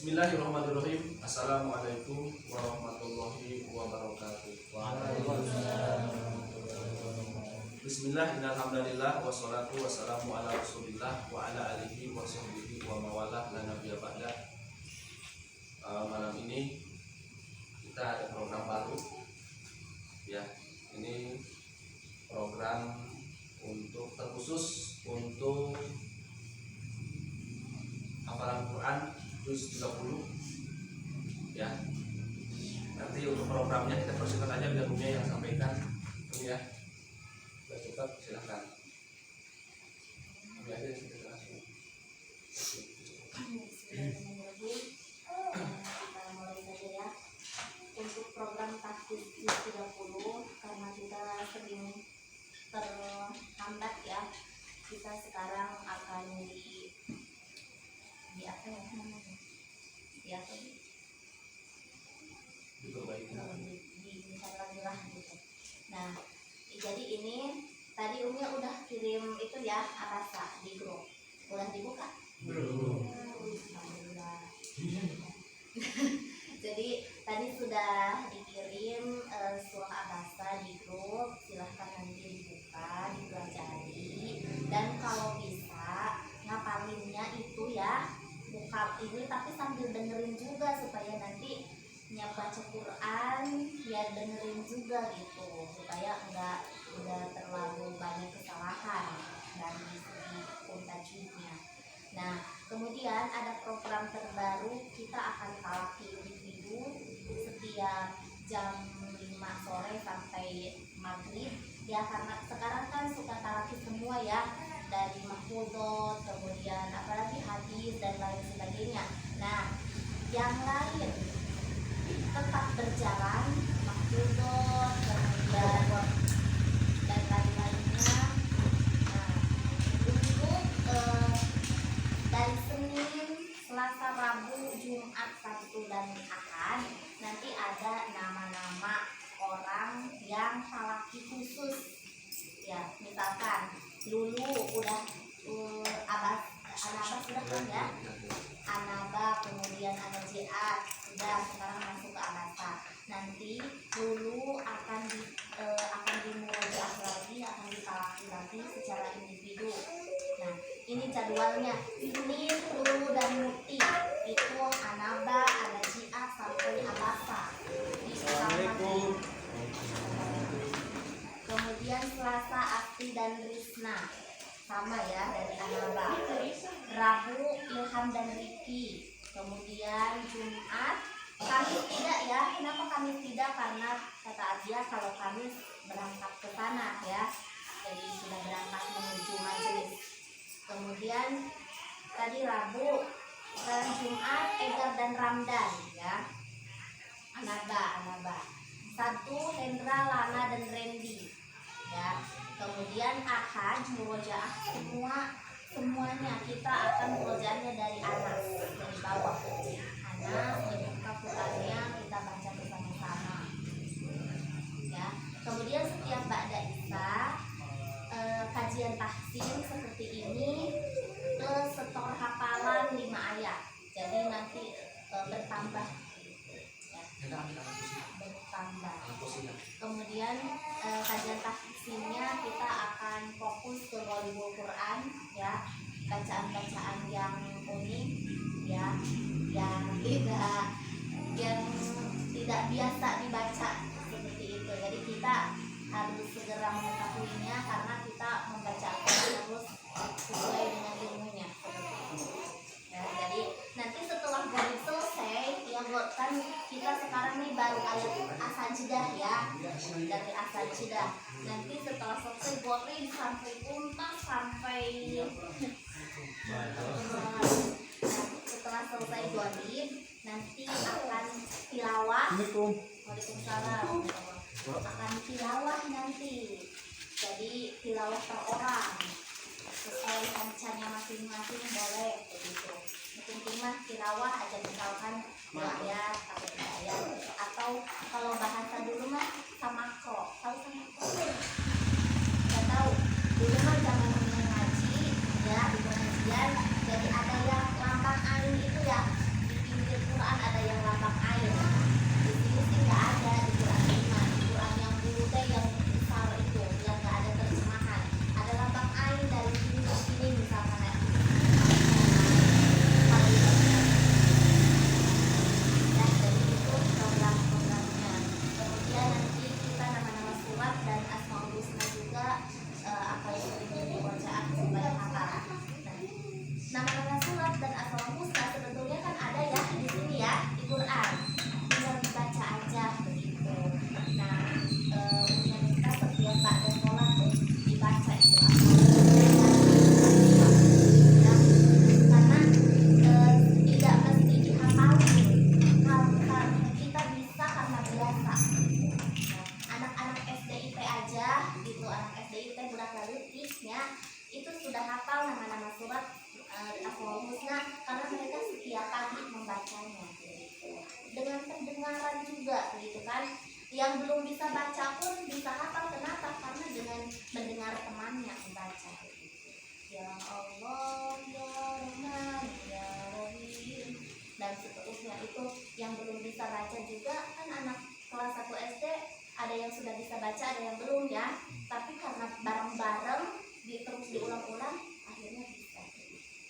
Bismillahirrahmanirrahim. Assalamualaikum warahmatullahi wabarakatuh. Bismillah, innalhamdulillah, wassalatu wassalamu ala rasulillah wa ala alihi wa sahbihi wa mawalah la nabiyya ba'da. Malam ini kita ada program baru ya. Ini program untuk terkhusus untuk hafalan Quran juz 30 ya. Nanti untuk programnya kita persilakan aja biar Bumia yang sampaikan ini ya. Sudah cepat, silahkan. Bumia aja yang kita langsung. Mulai saja ya. Untuk program tahfiz juz 30 karena kita sering terhambat ya. Kita sekarang akan di apa ya namanya? Ya diminta lagi lah gitu. Nah, jadi ini tadi Umi udah kirim itu ya arasa di grup. Udah dibuka? Belum. Alhamdulillah. Jadi tadi sudah dikirim surah abasa di grup. Silahkan nanti dibuka, dipelajari, dan kalau bisa ngapalinnya itu ya buka ini tapi sambil dengerin juga supaya nanti baca Quran ya dengerin juga gitu supaya enggak terlalu banyak kesalahan dari segi tajwidnya. Nah, kemudian ada program terbaru, kita akan talaki individu setiap jam 5 sore sampai maghrib ya, karena sekarang kan suka talaki semua ya, dari mahfudot, kemudian apalagi hadis dan lain sebagainya. Nah, yang lain tetap berjalan, mahfudot, kemudian dan lain-lainnya. Nah, untuk dari Senin, Selasa, Rabu, Jumat, Sabtu, dan Ahad nanti ada nama-nama orang yang talaki khusus ya. Misalkan dulu udah Anaba sudah kan ya, Anaba, kemudian Anajiat sudah, sekarang masuk ke Abasa. Nanti dulu akan dimulai lagi, akan ditalaki lagi secara individu. Nah, ini jadwalnya. Ini Lulu dan Muti itu Anaba, Anajiat sampai Abasa. Assalamualaikum. Kemudian Selasa Asti dan Risna sama ya dari Anaba. Rabu Ilham dan Riki. Kemudian Jumat Kamis tidak ya. Kenapa Kamis tidak? Karena kata Adia kalau Kamis berangkat ke sana ya. Jadi sudah berangkat menuju majelis. Kemudian tadi Rabu dan Jumat Egar dan Ramdan ya. Anaba. Satu Hendra, Lana, dan Randy ya. Kemudian Ahad murojaah semuanya kita akan murojaahnya dari Anas, dari bawah. Anas membuka Qurannya, kita baca bersama-sama ya. Kemudian setiap ba'da Isya kajian tahsin seperti ini setor hafalan 5 ayat. Jadi nanti bertambah ya. Bertambah. Kemudian kajian tahsinnya kita akan fokus ke Ghalibul Quran ya, bacaan-bacaan yang unik ya, yang tidak biasa dibaca seperti itu. Jadi kita harus segera mengetahuinya karena kita membaca terus sesuai dengan ilmunya seperti itu. Ya, jadi nanti setelah Ghalib selesai ya, kan kita sekarang nih baru ayat As-Sajdah ya, dari As-Sajdah. Nanti setelah selesai Ghalib sampai tuntas sampai setelah selesai Ghalib nanti akan tilawah. Waalaikumsalam. Akan tilawah nanti. Jadi tilawah per orang sesuai kancanya masing-masing boleh begitu. Mungkin mah tilawah aja misalkan 2 ayat atau 3 ayat, atau kalau bahasa dulu mah samako. Tahu samako? Nggak tahu. Dulu mah zaman ngaji ya, di pengajian jadi ada yang lambang angin itu ya di pinggir juga gitu kan. Yang belum bisa baca pun bisa hafal. Kenapa? Karena dengan mendengar temannya membaca gitu. Ya Allah ya Rahman ya Rahim dan seterusnya. Itu yang belum bisa baca juga kan anak kelas 1 SD ada yang sudah bisa baca, ada yang belum ya. Tapi karena bareng-bareng terus diulang-ulang akhirnya bisa.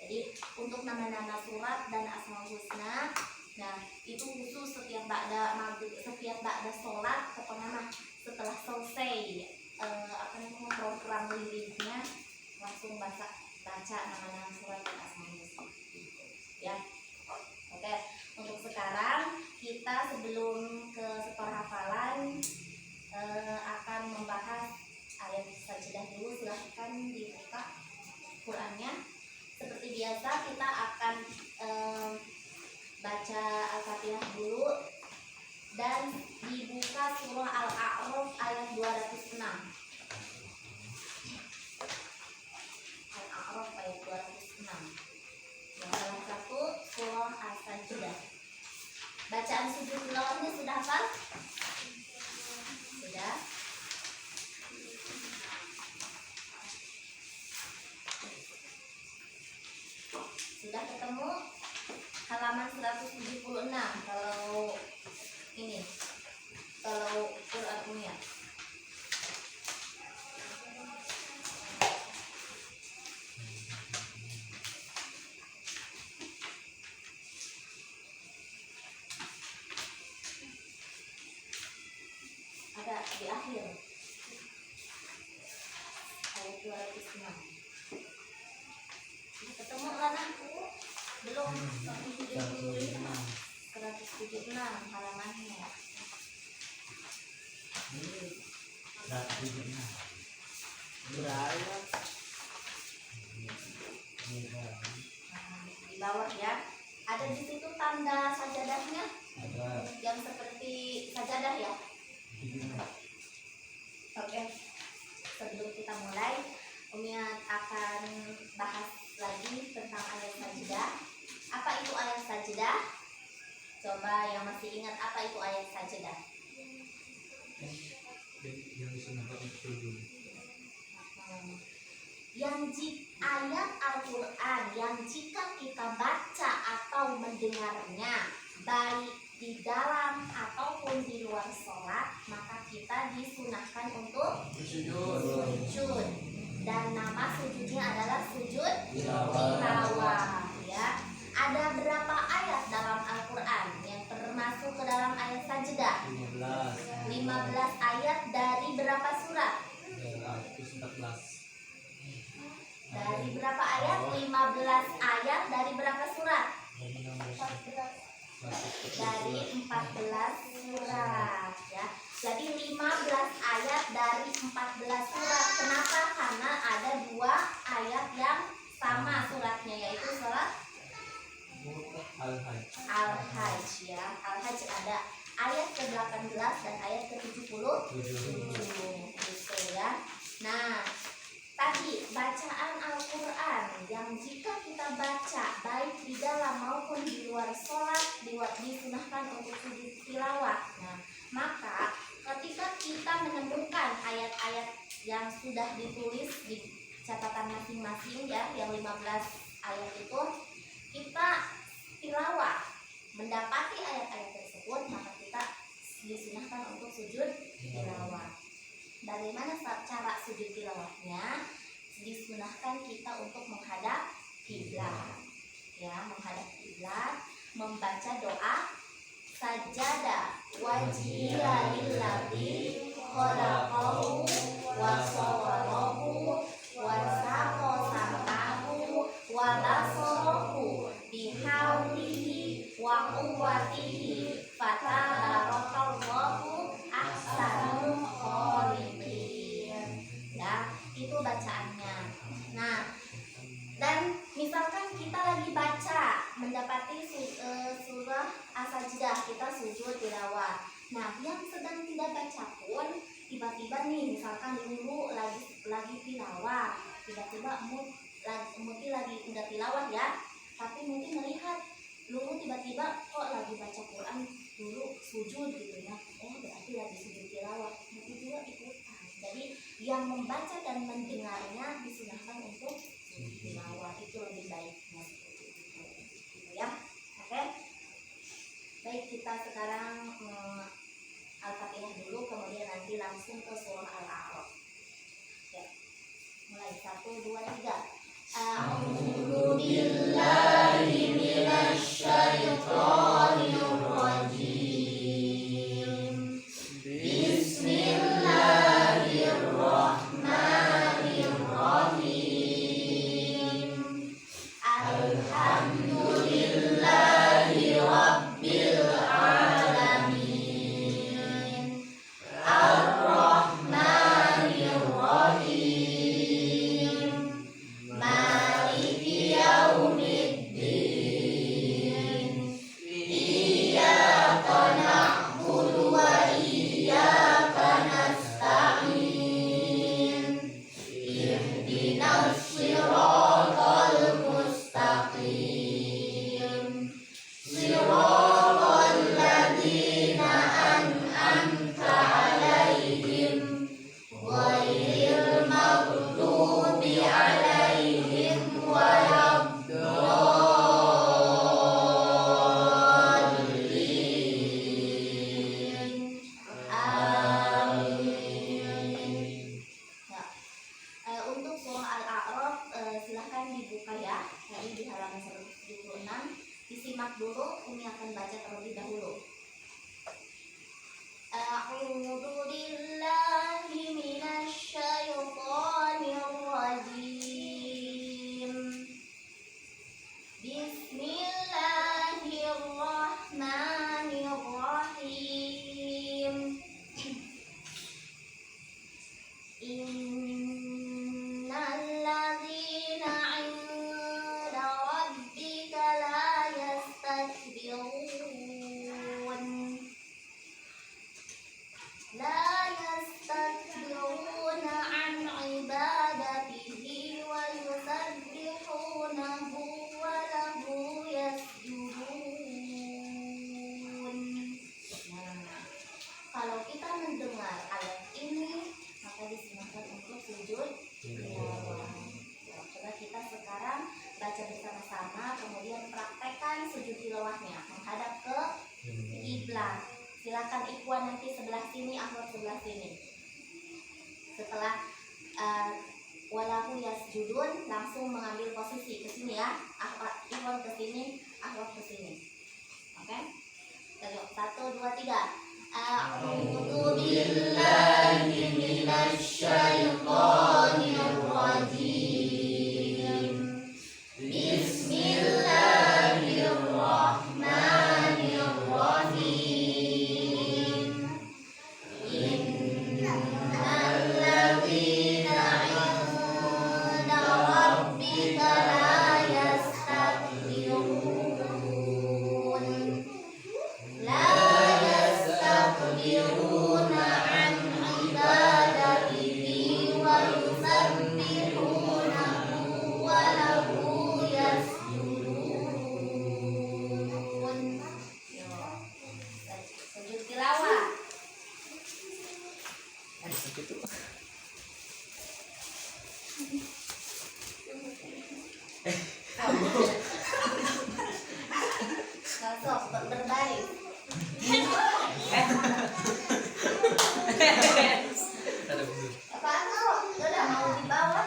Jadi untuk nama-nama surat dan asmaul husna, nah itu khusus setiap ba'da maghrib, setiap ba'da sholat setelah selesai program wiridnya langsung baca nama-nama surat dan asmaul husna gitu, ya. Oke, untuk sekarang kita sebelum ke setor hafalan akan membahas ayat sajdah dulu. Silahkan dibuka Qurannya. Seperti biasa kita akan baca Al-Fatihah dulu dan dibuka surah Al-A'raf ayat 206. Al-A'raf ayat 206. Yang salah satu surah As-Sajdah. Bacaan sujud tilawahnya sudah hafal? Sudah. Sudah ketemu halaman 176 kalau ini, kalau Quran Unia. Ada di akhir ayat 206. Ketemu kan aku? Belum. 176 halamannya. Di bawah ya. Ada di situ tanda sajadahnya. Yang seperti sajadah ya. Oke. Sebelum kita mulai, Umiat akan bahas lagi tentang ayat sajdah. Apa itu ayat sajdah? Coba yang masih ingat apa itu ayat sajdah? Ayat Al-Quran yang jika kita baca atau mendengarnya baik di dalam ataupun di luar sholat, maka kita disunahkan untuk sujud. Dan nama sujudnya adalah sujud tilawah, ya. Ada berapa ayat dalam Al-Quran yang termasuk ke dalam ayat sajdah? 15 ayat dari berapa surat? Dari berapa ayat? 15 ayat dari berapa surat? Dari 14 surat, ya. Jadi 15 ayat dari 14 surat. Kenapa? Karena ada 2 ayat yang sama suratnya, yaitu surat Al-Hajj, ya. Al-Hajj ada ayat ke-18 dan ayat ke-77 gitu ya. Nah, tadi bacaan Al-Quran yang jika kita baca baik di dalam maupun di luar sholat disunahkan untuk sujud tilawah. Nah, maka ketika kita menemukan ayat-ayat yang sudah ditulis di catatan masing-masing ya, yang 15 ayat itu, kita tilawah mendapati ayat-ayat tersebut, maka kita disunahkan untuk sujud tilawah. Bagaimana cara sujud tilawahnya? Disunahkan kita untuk menghadap kiblat, ya, menghadap kiblat, membaca doa sajadah wajhiya lillazi khalaqahu wa sawwarahu wa saqa sam'ahu wa nasarahu bihaulihi wa quwwatihi fatabarakallahu ahsanul khaliqin. Ya, itu bacaannya. Nah, dan misalkan kita lagi baca mendapati surah As-Sajdah, kita sujud tilawah. Nah, yang sedang tidak baca pun tiba-tiba nih, misalkan dulu lagi tilawah, tiba-tiba Muti lagi udah tilawah ya, tapi mungkin melihat dulu tiba-tiba kok lagi baca Quran, dulu sujud gitu ya, berarti lagi sujud tilawah, itu juga ikutan. Jadi yang membaca dan mendengarnya disunahkan untuk sujud tilawah, itu lebih baiknya seperti itu gitu ya. Oke, baik, kita sekarang Al-Fatihah dulu, kemudian nanti langsung ke surah Al-A'raf. Ya, mulai 1, 2, 3. A'udzu billahi minasy syaithanir rajim. Bismillahirrahmanirrahim. Alhamdulillahi rabbil alamin. Ar-Rahmanir Rahim. Maliki yaumiddin. Iyyaka na'budu wa iyyaka nasta'in. Ihdinas siratal mustaqim. Siratal ladzina an'amta 'alaihim ghairil maghdubi 'alaihim waladdallin. Amin. Ya, untuk surah Al-A'raf silahkan dibuka ya, tadi di halaman 176. Disimak dulu, Umi akan baca terlebih dahulu. A'udzu billahi minasy syaithanir rajim. Bismillahirrahmanirrahim. Innal ladzina 'inda rabbika la yastakbiruna an ibadatihi wa yusabbihunahu wa lahu yasjudun. Nah, kalau kita mendengar ayat ini maka disunahkan untuk sujud tilawah. Ya, coba kita sekarang baca bersama-sama, kemudian praktekkan sujud tilawahnya menghadap ke kiblat. Silakan ikhwan nanti sebelah sini, akhwat sebelah sini. Setelah walahu yasjudun langsung mengambil posisi ke sini ya. Akhwat ikhwan ke sini, akhwat ke sini. Oke? Ayo, 1, 2, 3. A'udzu billahi minasy syaithanir rajim. Bismillahirrahmanirrahim. Innal ladzina 'inda rabbika la yastakbirun an ibadatihi wa yusabbihunahu wa lahu yasjudun. Yo, sujud tilawah. Masuk, berbaring. Apaan tuh? Udah mau di bawah?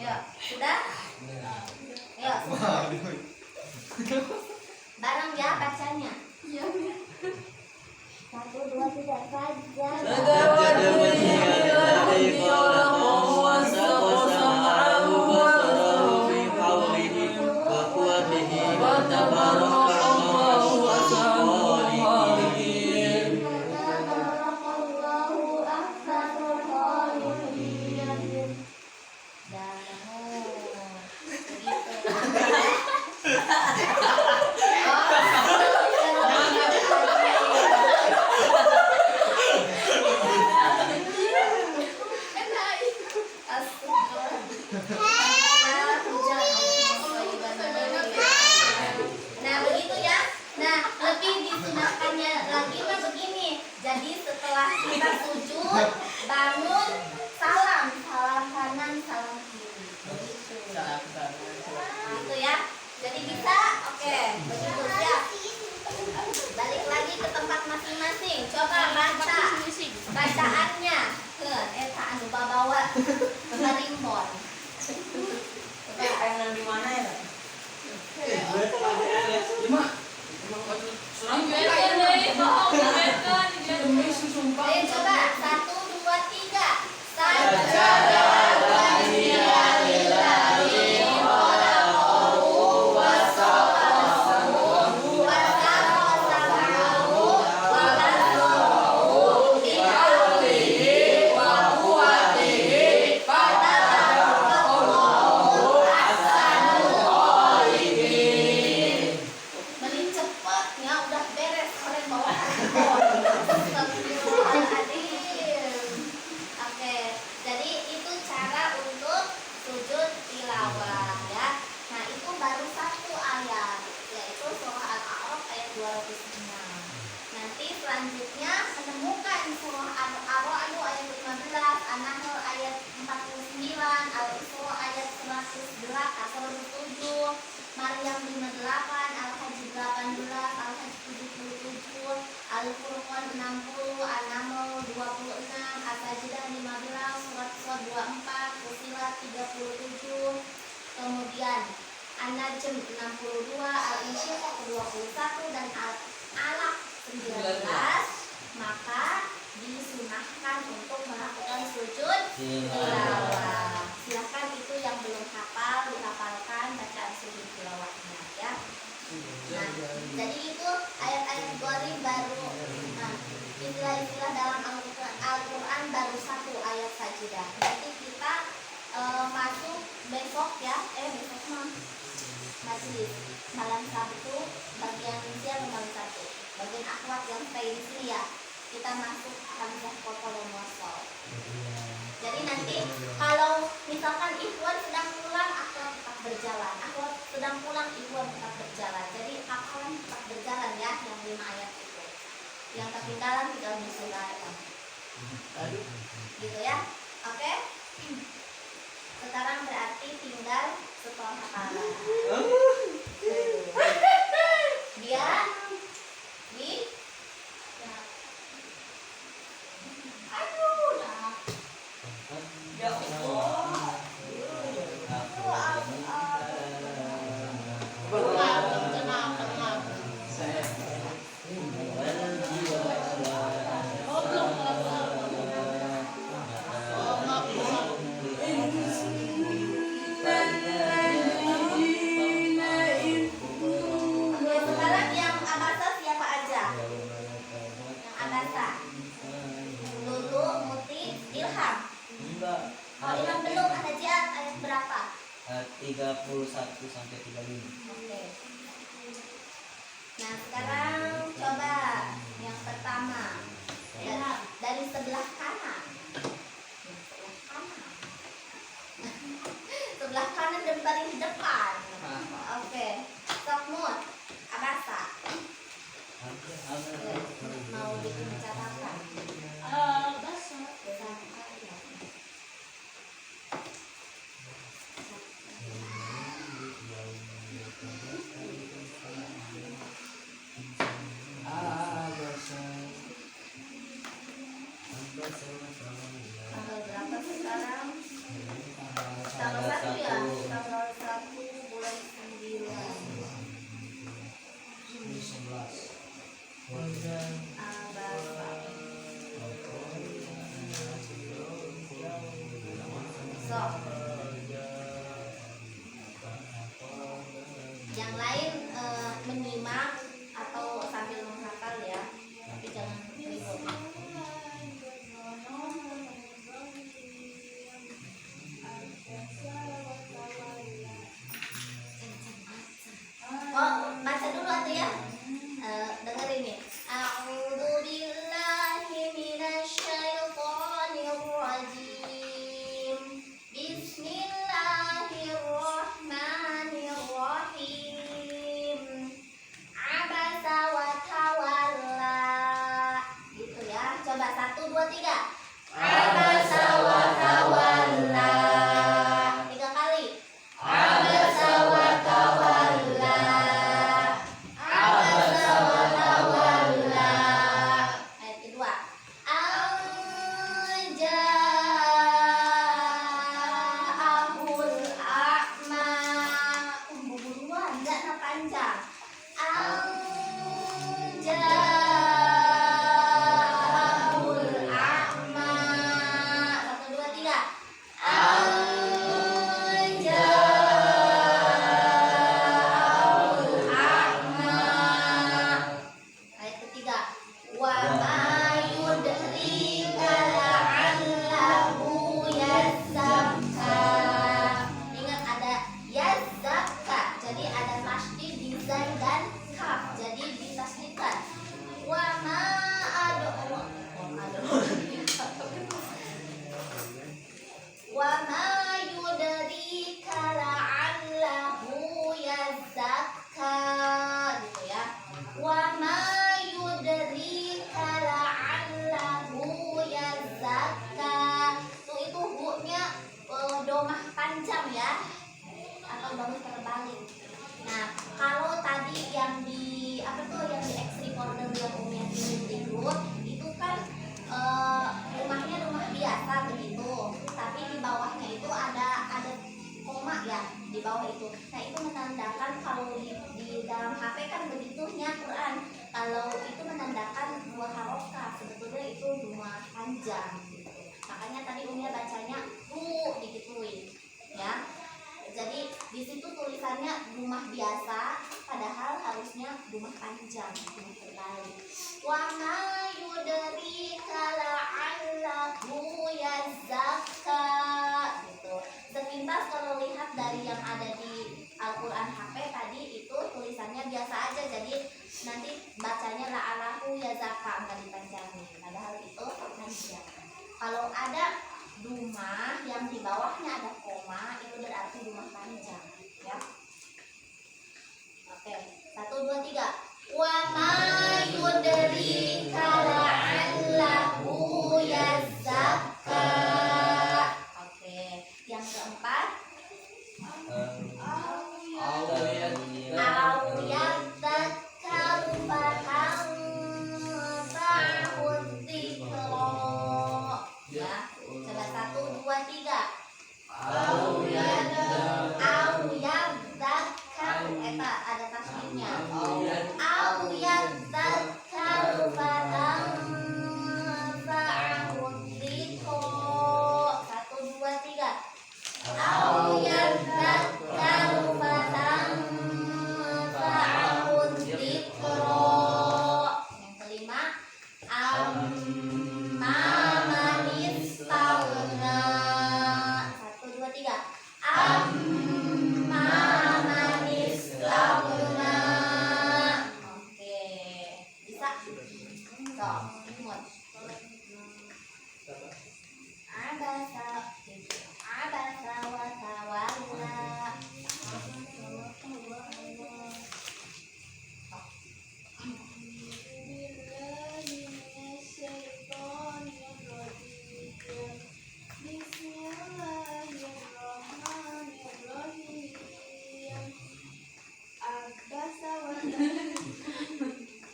Ya, sudah? Ya, bareng ya bacanya. 1, 2, 3 saja. Tabarakallahu ahsanul khaliqin. setelah kita sujud, bangun, salam kanan, salam kiri. Begitu. Gitu ya. Jadi bisa, oke, begitu siap. Balik lagi ke tempat masing-masing. Coba baca bacaannya. Ke eta anu bawa harimbon. Coba di mana ya? Ayo coba 1, 2, 3. Beli cepet ya, udah beres kalian bawa handphone. Astagfirullahaladzim. Oke, jadi itu cara untuk sujud tilawah ya. Nah itu baru satu ayat, yaitu surah Al-A'raf ayat 206. Nanti selanjutnya menemukan surah Al-A'raf ayat 15, An-Nahl ayat 49, Al-Isra ayat 107, Maryam 58, Al-Hajj 18, Al-Hajj 77, Al-Furqan 60, An-Naml 26, As-Sajdah 15, Surat 24, Fussilat 37, kemudian An-Najm 62, Al-Insyiqaq 21 dan Al-Alaq 19. Maka disunahkan untuk melakukan sujud tilawah. Silakan itu yang belum hafal dihafalkan bacaan sujud tilawahnya ya. Nah, jadi itu ayat-ayat Gharib baru. Nah, istilah-istilah dalam Al-Quran baru satu ayat sajidah. Nanti kita masuk besok ya. Besok mah majlis malam Sabtu bagian siang malam Sabtu. Bagian akhwat yang stay di sini ya. Kita masuk hamzah kotor dan wasal. Jadi nanti kalau misalkan ikhwan sedang pulang, akhwat tetap berjalan. Akhwat sedang pulang, ikhwan tetap berjalan. Jadi hafalan tetap berjalan ya, yang 5 ayat itu. Yang ketinggalan tinggal disurahkan. Gitu ya. Oke? Sekarang berarti tinggal setelah hafalan. Dia di Ya Allah. Oke, sekarang yang abasa siapa aja? Yang abasa. Lulu, Muti, Ilham. Enggak. Oh, Ilham belum, ada jihad ayat berapa? 31 sampai 35. Oke. Nah, sekarang coba yang pertama. Ya, dari sebelah kanan. Sebelah kanan. Sebelah kanan dan paling depan. Oke. Sokmut, abasa. Mau bikin catatan. Tanggal berapa sekarang? Tanggal 1 ya? Tanggal 1 bulan 9. Abasa. Sok. Yang lain menyimak atau sambil menghafal ya, tapi jangan ribut. Oh, baca dulu atau ya? Dengerin nih. HP kan begitunya Quran. Kalau itu menandakan 2 harokat, sebetulnya itu rumah panjang gitu. Makanya tadi Umia bacanya digituin ya. Jadi di situ tulisannya rumah biasa, padahal harusnya rumah panjang, rumah terbalik. Wa ma yudrika la'allahu yazakka gitu. Sepintas kalau lihat dari yang ada di Al-Quran HP tadi itu tulisannya biasa aja, jadi nanti bacanya la'allahu yazakka, nggak dipanjangin, padahal itu panjang. Kalau ada rumah yang di bawahnya ada koma, itu berarti rumah panjang ya. Oke, 1, 2, 3. Wa ma yudrika la'allahu yazakka. Oke, yang keempat, au yadzakkaru fatanfa'ud dzikra. Ya, coba 1, 2, 3. Au yadzakkaru, eta ada tasbihnya. Au yadzakkaru fatanfa'ud dzikra. 1, 2, 3. Au yadzakkaru fatanfa'ud dzikra. Yang kelima, amma man istaghna. 1, 2, 3. Amma man istaghna. Oke, bisa? Sok, imut. Abasa wa tawalla.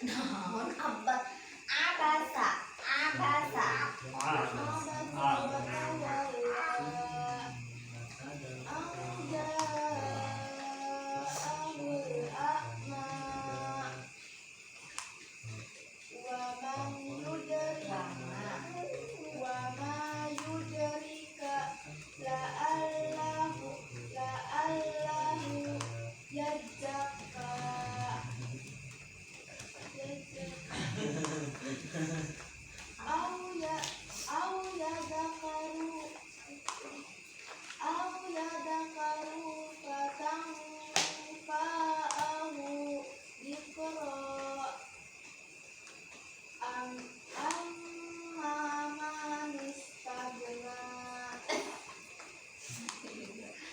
Naon abasa.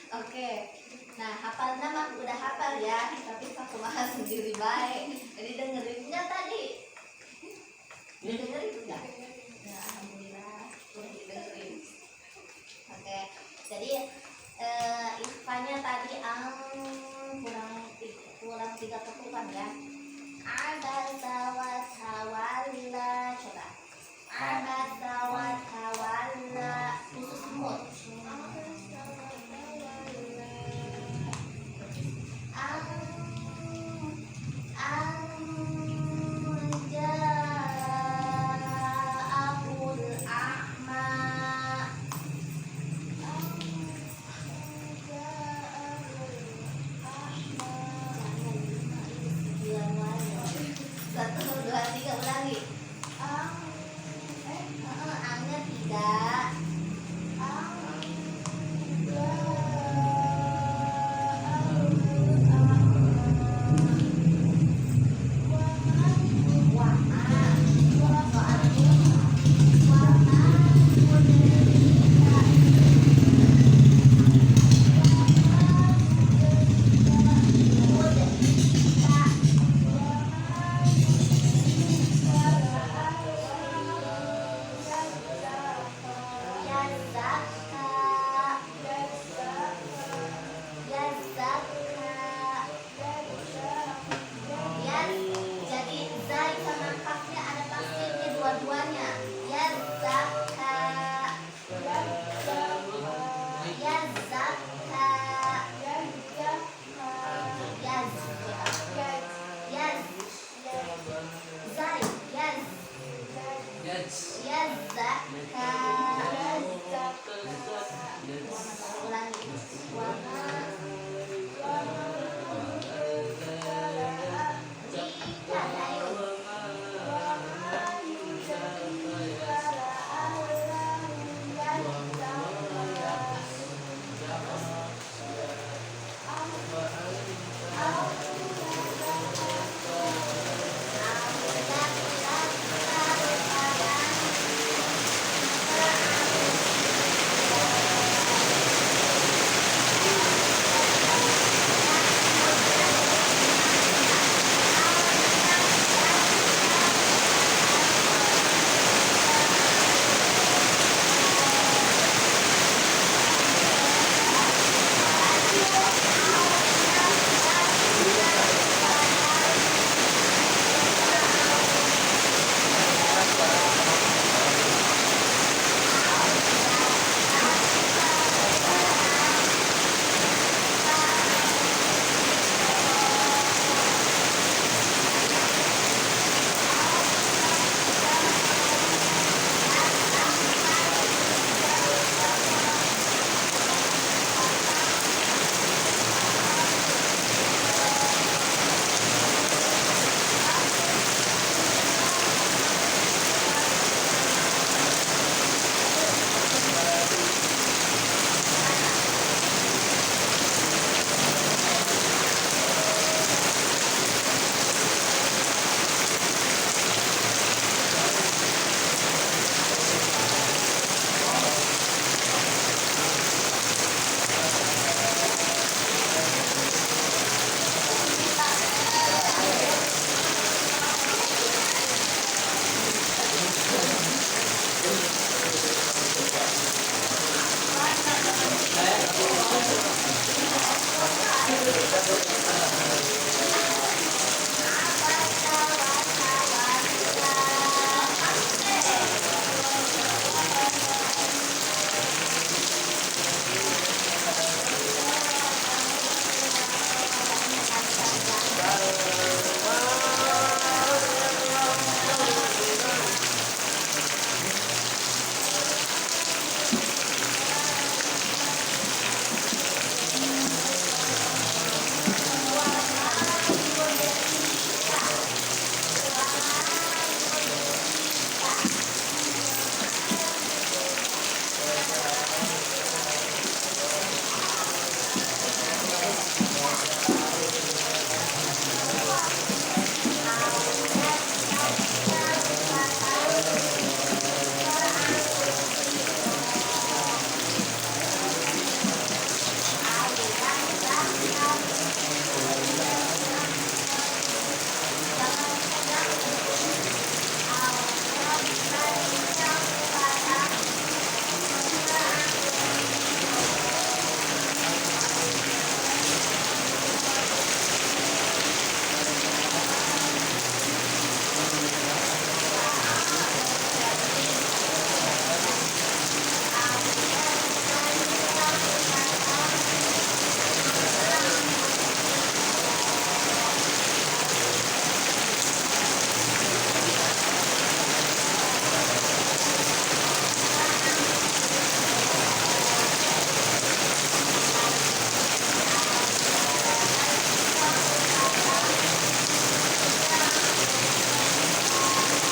Oke, nah hafal nama udah hafal ya, tapi kumaha sendiri baik. Jadi dengerinnya tadi, didengerin enggak? Ya, alhamdulillah udah didengerin. Oke, jadi ikhfanya tadi kurang 3 ketukan ya. Abasa wa tawalla, coba. Abasa wa tawalla, khusus semut. Angnya 3. Zai. Yes. Yes. Yes. Zaka.